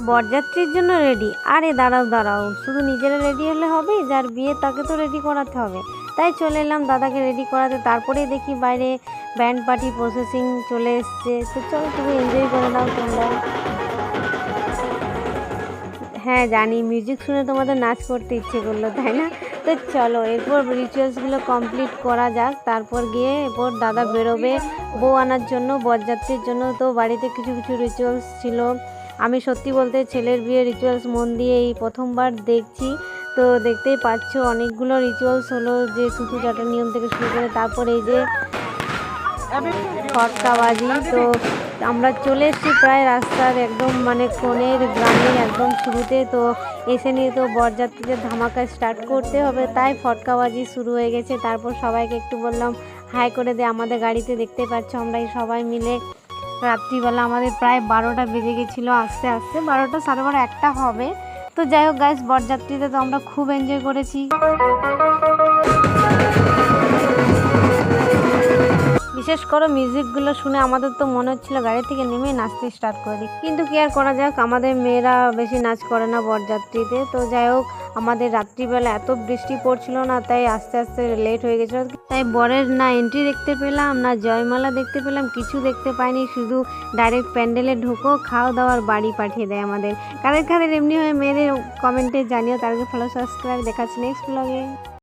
বরযাত্রীর জন্য রেডি? আরে দাঁড়াও দাঁড়াও, শুধু নিজেরা রেডি হলে হবে? যার বিয়ে তাকে তো রেডি করাতে হবে। তাই চলে এলাম দাদাকে রেডি করাতে। তারপরেই দেখি বাইরে ব্যান্ড পার্টি প্রসেসিং চলে এসছে। তো চলো তুমি এনজয় করে নাও তোমরা। হ্যাঁ জানি, মিউজিক শুনে তোমাদের নাচ করতে ইচ্ছে করলো তাই না? তো চলো এরপর রিচুয়ালসগুলো কমপ্লিট করা যাক। তারপর গিয়ে এরপর দাদা বেরোবে বউ আনার জন্য, বরযাত্রীর জন্য। তো বাড়িতে কিছু কিছু রিচুয়ালস ছিল। আমি সত্যি বলতে ছেলের বিয়ে রিচুয়ালস মন দিয়ে এই প্রথমবার দেখছি। তো দেখতেই পাচ্ছ অনেকগুলো রিচুয়ালস হলো, যে সুতো চাটার নিয়ম থেকে শুরু করে তারপর এই যে খটকাবাজি। তো আমরা চলে এসেছি প্রায় রাস্তার একদম মানে কোণের গ্রামের একদম শুরুতে। তো এসে নিয়ে তো বরযাত্রীদের ধামাকা স্টার্ট করতে হবে, তাই ফটকাবাজি শুরু হয়ে গেছে। তারপর সবাইকে একটু বললাম হাই করে দে আমাদের গাড়িতে। দেখতে পাচ্ছ আমরা এই সবাই মিলে রাত্রিবেলা আমাদের প্রায় 12টা বেজে গেছিলো আস্তে আস্তে, 12টা 12:30 1টা হবে। তো যাই হোক গাইস, বরযাত্রীতে তো আমরা খুব এনজয় করেছি। বিশেষ করে মিউজিকগুলো শুনে আমাদের তো মনে হচ্ছিলো গাড়ি থেকে নেমে নাচতে স্টার্ট করে দিই, কিন্তু কি আর করা যাক, আমাদের মেয়েরা বেশি নাচ করে না বরযাত্রীতে। তো যাই হোক, আমাদের রাত্রিবেলা এত বৃষ্টি পড়ছিল না, তাই আস্তে আস্তে লেট হয়ে গেছিলো। তাই বরের না এন্ট্রি দেখতে পেলাম, না জয়মালা দেখতে পেলাম, কিছু দেখতে পাইনি। শুধু ডাইরেক্ট প্যান্ডেলে ঢুকো, খাওয়া দাওয়ার বাড়ি পাঠিয়ে দেয় আমাদের। কাদের কাদের এমনি হয়ে মেয়েদের কমেন্টে জানিও। তাদেরকে ফলো সাবস্ক্রাইব। দেখাচ্ছি নেক্সট ব্লগে।